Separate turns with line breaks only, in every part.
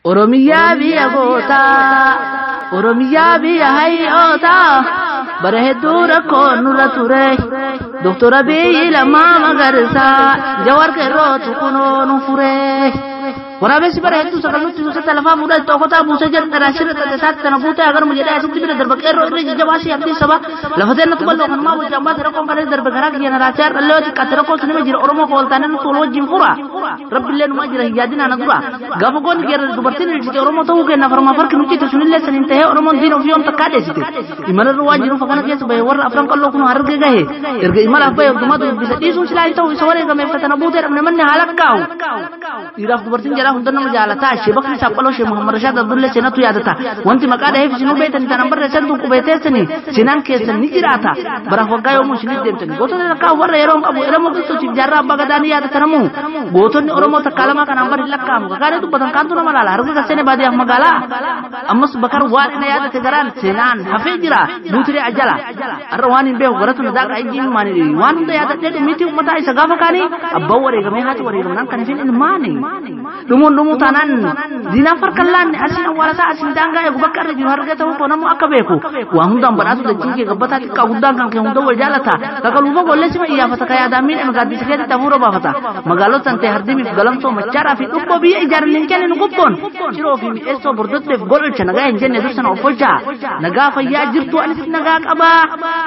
Oromiyaa biyya gootaa, Oromiyaa biyya hayyootaa, bara hedduu rakkoon nurra ture. Doktor Abiy Lammaa Magarsaa, Jawaar Qeerrootu kunoo nu fure. Waraabessi bara hedduu sagalnutti suusatti lafaa fuudhaa tokkotaa buusee jedhu dharaashirra tateessaatti sana fuutee agarmu jedhee asitti bira darba qeerroo irra jajjabaasii abdii sabaa lafatee natti bal'oo kanumaa wajji ambaasii rakkoon kalee darba garaa kiyya naraasaa dhallee xiqqaatti rakkoo sinima jira Oromoo kooltaanee nutti wal wajjin fura. Rabbillee numaa jira hiyyaadina ana dura. Gaafa goonni geerra dubartiin ilchite Oromoo ta'uu kenna farmaa farki nutti sunillee saniin tahee Oromoon diina ofii yoom takkaa dheessite. Imalarra waan jiruuf akkana keessa bahee warra afran qalloo kun hargee gahe erga imalaaf bahee hundumatu dubbisa dhiisuun silaa hin ta'u isa wareegameeffatana buutee dhabne manni haala kaa'u. Dhiiraaf dubartiin jedhaa hunda nama jaalataa ishee bakki saaphaloo ishee Muhammad Rashaad Abdullee seenatu yaadata. Wanti maqaa dhaheef isinuu beektan tanan barreessan tun qubeeteessanii seenaan keessan ni jiraata. Baraaf waggaa yoomuu isinii deemtani. Gootonni lakkaa warra yeroo hin qabu Oromoo Kiristoosiif jaarraa abbaa gadaa ni yaadatanamu. Gootonni Oromoo takkaa lamaa kanaan bari lakkaamu. Kakaalee dubbatan kaantu nama laala. Harka kasseene baadiyyaaf magaalaa. Ammas bakar waan ina yaadate garaan seenaan hafee jira. Buutiree ajala. Har'a waan hin beeku garatu na daaqa ijjiin maani. Waan hunda yaadadhee dhimmiitii uummataa isa gaafa kaanii abbaan wareegamee haati wareegamnaan kan hin ilmaani. Dhumuun taanaan diinaan farkallaan asiin awwaalasaa asiin daangaa eegu bakka irra jiru hargee ta'uu koo namuu akka beeku. Waan hundaan badhaatu dachii kee gabbataa xiqqaa guddaan kan kee hunda wal jaalata. Kakaluufa golleessi ma iyyaafata ka yaadaan miidhame gaaddisa keessatti hafuura baafata. Magaalotaan ta'e hardimiif galamsoo machaaraa fi dhubboo biyya ijaaranii hin kenninu gubboon. Ciroo fi mi'eessoo bordotteef gololcha nagaa hin jenne dursana of olchaa. Nagaa fayyaa jirtu anis nagaa qabaa.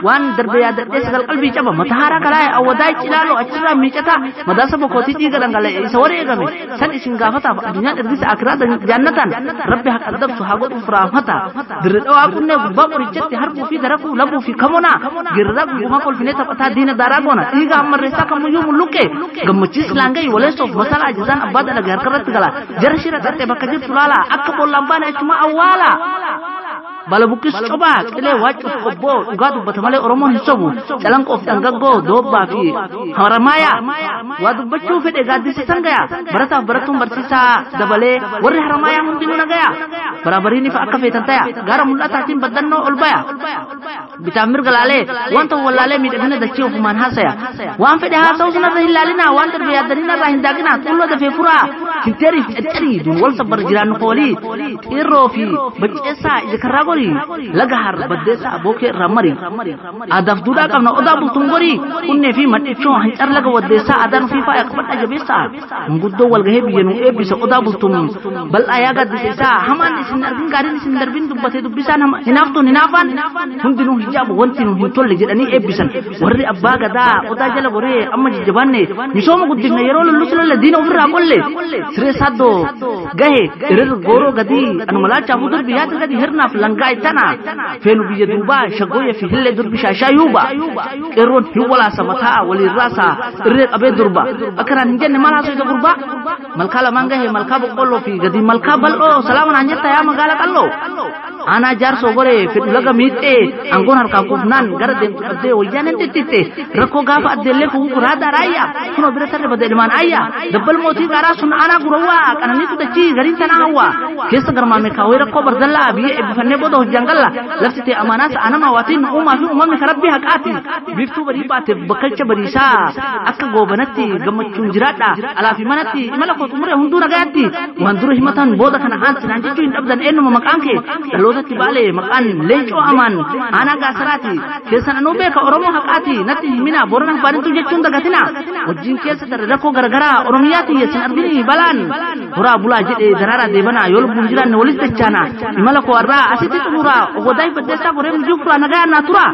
Waan darbe yaadadhee sagal qalbii caba mata haaraa karaa awwadaa ilaaloo achirraa miicata madaasa bokkootii dhiiga dhangala'e isa wareegame san isin gaafataaf addunyaan ergisa akiraa jannatan rabbi haqa dabsu haa godhuuf raafata. Dirre dhawaa qunnee gubbaa qorichatti harbuu fi darakuu labuu fi kamonaa girraa gugumaa kolfinee taphataa diina daaraa goona dhiiga ammarreessaa kamuyyuu mulluqqe gammachiis laangayi waleessoof masala ajajaan abbaa dalagaa harkarratti gala jara shira qaxxee bakka jirtu laala akka bollaan baane achuma awwaala. Bala bukkis coba qilee waacuuf qobboo dhugaa dubbata malee Oromoon hin sobu calanqoof dhangaggoo doobbaa fi haramaaya waa dubbachuu fedhe gaaddisiisan gaya barataaf barattuun barsiisaa dabalee warri haramaayaa hundinuu nagaya baraabariiniif akka feetan taya gaara mul'ataatiin baddannoo ol baya bitaaf mirga laalee wanta wallaalee miidhagina dachee ofumaan haasaya waan fedhe haasa'uu sanarra hin laalinaa waan darbe yaaddaniinarraa hin daaqinaa xulloo dafee furaa hinteeriif caccarii duun wal sabbar jiraannu foolii xiirroo fi bacceessaa ija karraa Lagahar baddeessa abookee irraa mari aadaaf duudhaa qabna odaa bultuun gorii kunnee fi madhichoo hancar laga waddeessaa aadaan ofii faaya qabadha jabeessa nguddoo walgahee biyya nuu eebbisa odaa bultuun bal'aa yaa gaddisiisaa hamaan isin argin gaariin isin darbin dubbatee dubbisaan hinaaftuun hinaafaan hundinuu hijaabu wanti nuu hin tolle jedhanii eebbisan warri abbaa gadaa odaa jala boree amma jajjabaanne misooma guddifne yeroo lollusu lolle diina ofirraa qolle siree saaddoo gahe irir gooroo gadii anumalaalchaa fuudur biyyaatti gadi hirnaaf langaa tana feenu biyya duubaa shaggooyya fi hillee durbi shaashaayuuba qeerroon hin walaasa mataa waliin raasa irree qabee durba akkanaan hin jenne maal haasoo isa gurbaa malkaa lamaan gahe malkaa boqqolloo fi gadi malkaa bal'oo salaaman aan jetta yaa magaala qalloo aanaa jaarsoo goree fedhu laga miixxee aangoon harkaan kufnaan gara deemtu qabdee wayyaaneen xixxitte rakkoo gaafa addeellee fugu kuraadaa raayyaa kunoo bira tarre badee dhimaan ayyaa dabbal mootii qaaraa sun aanaa gurawwaa qananiitu dachii gariin tanaa hawwaa keessa garmaame kaawee rakkoo bardallaa biyya eebbifannee booda hojjangalla lafti ta'e amaanaas anama waatiin uumaa fi uumamni karabbii haqaati biiftuu badii baateef bakkalcha badiisaa akka goobanatti gammachuun jiraadha alaa fi manatti imala koo xumuree hunduu nagayaatti waan dura himatan booda kana aansinaan jechuu hin dhabdan eenyuma maqaan kee dhalootatti baalee maqaan leencoo amaan aanaa gaasaraati keessan anuu beeka Oromoo haqaati natti himina boorana baanintu jechuun dagatina wajjin keessa darre rakkoo garagaraa Oromiyaati yeessin argini balaan horaa bulaa jedhee daraaraa deebanaa yoo lubbuun jiraanne walis dachaana imala koo irraa asitti xumuraa ogodaay baddeessaa boree mujuu furaa nagaa naa tura.